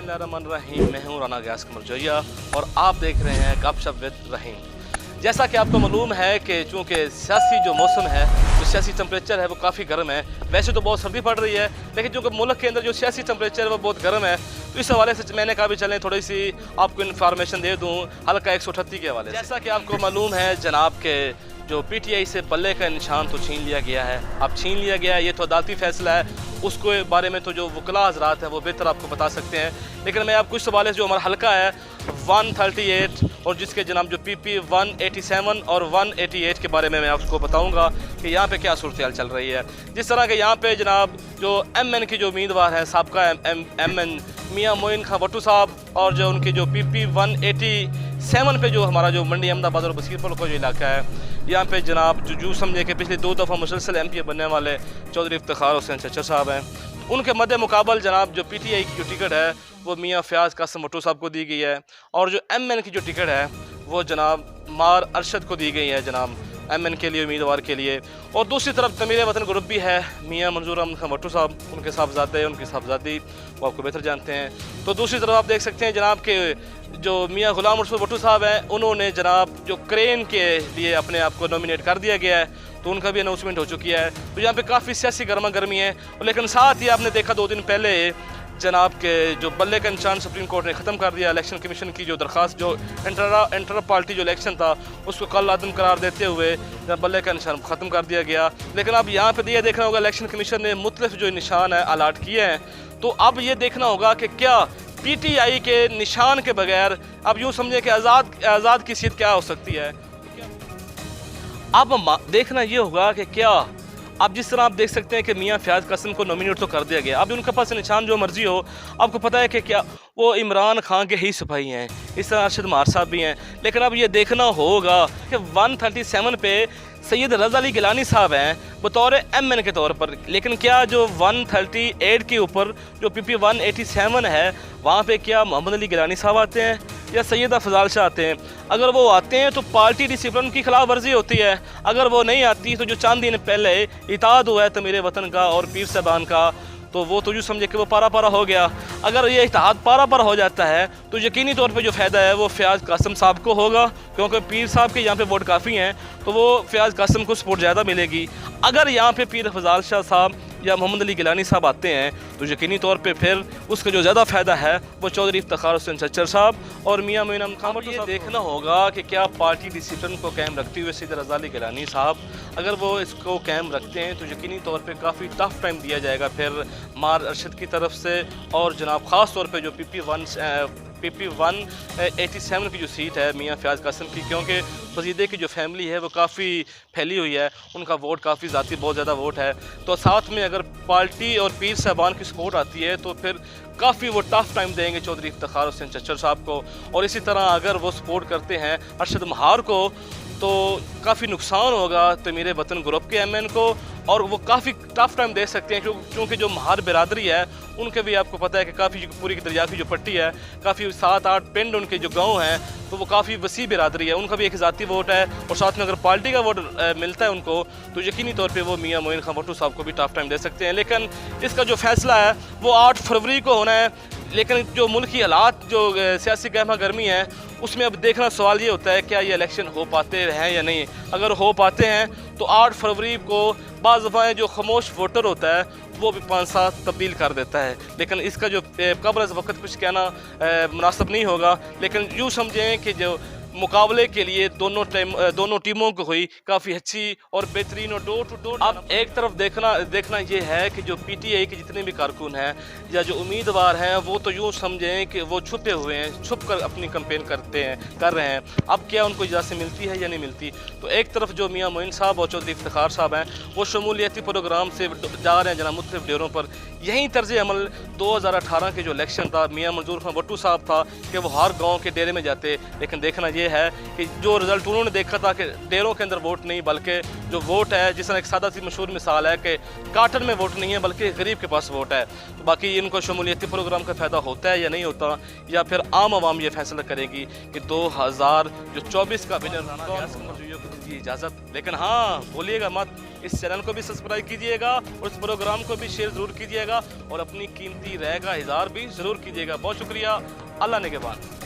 बिस्मिल्लाहिर्रहमानिर्रहीम। मैं हूँ राना गयास कमर जोया और आप देख रहे हैं गपशप विद रहीम। जैसा कि आपको मालूम है कि चूँकि सियासी जो मौसम है, जो सियासी टेम्परेचर है वो काफ़ी गर्म है। वैसे तो बहुत सर्दी पड़ रही है, लेकिन चूँकि मुल्क के अंदर जो सियासी टेम्परेचर है वो बहुत गर्म है, तो इस हवाले से मैंने कहा भी चलें थोड़ी सी आपको इन्फॉर्मेशन दे दूँ हल्का 138 के हवाले से। जैसा कि आपको मालूम है जनाब के जो PTI से बल्ले का निशान तो छीन लिया गया है। अब छीन लिया गया है, ये तो अदालती फैसला है, उसको बारे में तो जो वकला हज़रात हैं वो बेहतर आपको बता सकते हैं। लेकिन मैं आप कुछ सवाल जो हमारा हल्का है 138 और जिसके जनाब जो PP 187 और 188 के बारे में मैं आपको बताऊंगा कि यहाँ पे क्या सूरत हाल चल रही है। जिस तरह के यहाँ पे जनाब जो MN की जो उम्मीदवार हैं साबका MN मियाँ मोइन खां भट्टू साहब और जो उनकी जो PP 187 पे जो हमारा जो मंडी अहमदाबाद और बसीरपुर का जो इलाका है, यहाँ पे जनाब जो समझे कि पिछले 2 दफ़ा मुसलसल MP बनने वाले चौधरी इफ्तिखार हुसैन चच्चर साहब हैं, उनके मद्दे मुकाबल जनाब जो PTI की जो टिकट है वो मियाँ फयाज कासिम भट्टू साहब को दी गई है और जो MN की जो टिकट है वो जनाब मार अरशद को दी गई है जनाब MN के लिए उम्मीदवार के लिए। और दूसरी तरफ तमीर वतन ग्रुप भी है मियाँ मंजूर अहमद खां भट्टू साहब, उनके साहबजादे उनकी साहबजादी वो आपको बेहतर जानते हैं। तो दूसरी तरफ आप देख सकते हैं जनाब के जो मियाँ गुलाम रसूल भट्टू साहब हैं, उन्होंने जनाब जो क्रेन के लिए अपने आप को नॉमिनेट कर दिया गया है, तो उनका भी अनाउंसमेंट हो चुकी है। तो यहाँ पे काफ़ी सियासी गर्मा गर्मी है। लेकिन साथ ही आपने देखा 2 दिन पहले जनाब के जो बल्ले का निशान सुप्रीम कोर्ट ने ख़त्म कर दिया। इलेक्शन कमीशन की जो दरख्वास्त जो इंटर पार्टी जो इलेक्शन था उसको कल आदम करार देते हुए बल्ले का निशान ख़त्म कर दिया गया। लेकिन अब यहाँ पे ये देखना होगा इलेक्शन कमीशन ने मुख्तलिफ जो निशान है अलाट किए हैं, तो अब ये देखना होगा कि क्या PTI के निशान के बगैर अब यूँ समझें कि आज़ाद की सीट क्या हो सकती है। अब देखना ये होगा कि क्या अब जिस तरह आप देख सकते हैं कि मियाँ फयाज कासिम को नॉमिनेट तो कर दिया गया, अब उनके पास निशान जो मर्जी हो, आपको पता है कि क्या वो इमरान खान के ही सिपाही हैं, इस तरह अरशद मार साहब भी हैं। लेकिन अब ये देखना होगा कि 137 पे सैयद रज़ा अली गिलानी साहब हैं बतौर MN के तौर पर, लेकिन क्या जो 138 के ऊपर जो PP 187 है वहाँ पे क्या मोहम्मद अली गिलानी साहब आते हैं या सैयद अफजाल शाह आते हैं? अगर वो आते हैं तो पार्टी डिसिप्लिन की खिलाफ वर्जी होती है। अगर वो नहीं आती तो जो चंद दिन पहले इताद हुआ है तमीर वतन का और पीर साहबान का, तो वो तो यूँ समझे कि वो पारा पारा हो गया। अगर ये इत्तेहाद पारा पारा हो जाता है तो यकीनी तौर पे जो फ़ायदा है वो फयाज कासिम साहब को होगा, क्योंकि पीर साहब के यहाँ पे वोट काफ़ी हैं, तो वो फयाज कासिम को सपोर्ट ज़्यादा मिलेगी। अगर यहाँ पे पीर अफजाल शाह साहब या मोहम्मद अली गिलानी साहब आते हैं तो यकीनी तौर पे फिर उसका जो ज़्यादा फ़ायदा है वो चौधरी इफ्तिखार हुसैन चच्चर साहब और मियाँ मोइन अहमद खां भट्टू साहब। देखना होगा कि क्या पार्टी डिसिप्लिन को कायम रखते हुए सैयद रज़ा अली गिलानी साहब अगर वो इसको कायम रखते हैं तो यकीनी तौर पे काफ़ी टफ टाइम दिया जाएगा फिर मार अरशद की तरफ से। और जनाब ख़ास तौर पे जो PP 187 की जो सीट है मियाँ फयाज कासिम की, क्योंकि वजीदे की जो फैमिली है वो काफ़ी फैली हुई है, उनका वोट काफ़ी ज़ाती बहुत ज़्यादा वोट है, तो साथ में अगर पार्टी और पीर साहबान की सपोर्ट आती है तो फिर काफ़ी वो टफ टाइम देंगे चौधरी इफ्तिखार हुसैन चच्चर साहब को। और इसी तरह अगर वो सपोर्ट करते हैं अरशद महार को तो काफ़ी नुकसान होगा तमीर वतन ग्रुप के MN को और वो काफ़ी टफ टाइम दे सकते हैं, क्योंकि जो महार बिरादरी है उनके भी आपको पता है कि काफ़ी पूरी दरिया की जो पट्टी है, काफ़ी 7-8 पिंड उनके जो गांव हैं, तो वो काफ़ी वसी बिरादरी है, उनका भी एक ज़ाती वोट है। और साथ में अगर पार्टी का वोट मिलता है उनको तो यकीनी तौर पे वो मियाँ मोइन खां भट्टू साहब को भी टफ टाइम दे सकते हैं। लेकिन इसका जो फैसला है वो 8 फरवरी को होना है। लेकिन जो मुल्क की हालात जो सियासी गहमा गर्मी है उसमें अब देखना सवाल ये होता है क्या ये इलेक्शन हो पाते हैं या नहीं। अगर हो पाते हैं तो 8 फरवरी को बाज़ दफ़ा जो खामोश वोटर होता है वो भी 5-7 तब्दील कर देता है। लेकिन इसका जो कब्र अज़ वक़्त कुछ कहना मुनासिब नहीं होगा। लेकिन यूँ समझें कि जो मुकाबले के लिए दोनों टीमों को हुई काफ़ी अच्छी और बेहतरीन और डोर टू डोर। अब एक तरफ देखना ये है कि जो PTI के जितने भी कारकुन हैं या जो उम्मीदवार हैं वो तो यूँ समझें कि वो छुपे हुए हैं, छुप कर अपनी कैंपेन कर रहे हैं। अब क्या उनको इजाज़त मिलती है या नहीं मिलती? तो एक तरफ जो मियाँ मोइन साहब और चौधरी इफ्तिखार साहब हैं वो शमूलियती प्रोग्राम से जा रहे हैं जनाब मुख्तलिफ डेरों पर। यही तर्ज अमल 2018 के जो इलेक्शन था मियाँ मंजूर खां भट्टू साहब था कि वो हर गाँव के डेरे में जाते। लेकिन देखना ये है कि जो रिज़ल्ट उन्होंने देखा था कि डेरों के अंदर वोट नहीं बल्कि जो वोट है, जिस तरह एक सादा सी मशहूर मिसाल है कि काटन में वोट नहीं है बल्कि गरीब के पास वोट है। तो बाकी इनको शमूलियती प्रोग्राम का फ़ायदा होता है या नहीं होता, या फिर आम आवाम ये फैसला करेगी कि 2024 का विनर राना गयास कमर जोया को की इजाज़त। लेकिन हाँ, भूलिएगा मत, इस चैनल को भी सब्सक्राइब कीजिएगा और इस प्रोग्राम को भी शेयर ज़रूर कीजिएगा और अपनी कीमती राय का इज़हार भी ज़रूर कीजिएगा। बहुत शुक्रिया। अल्लाह ने के बाद।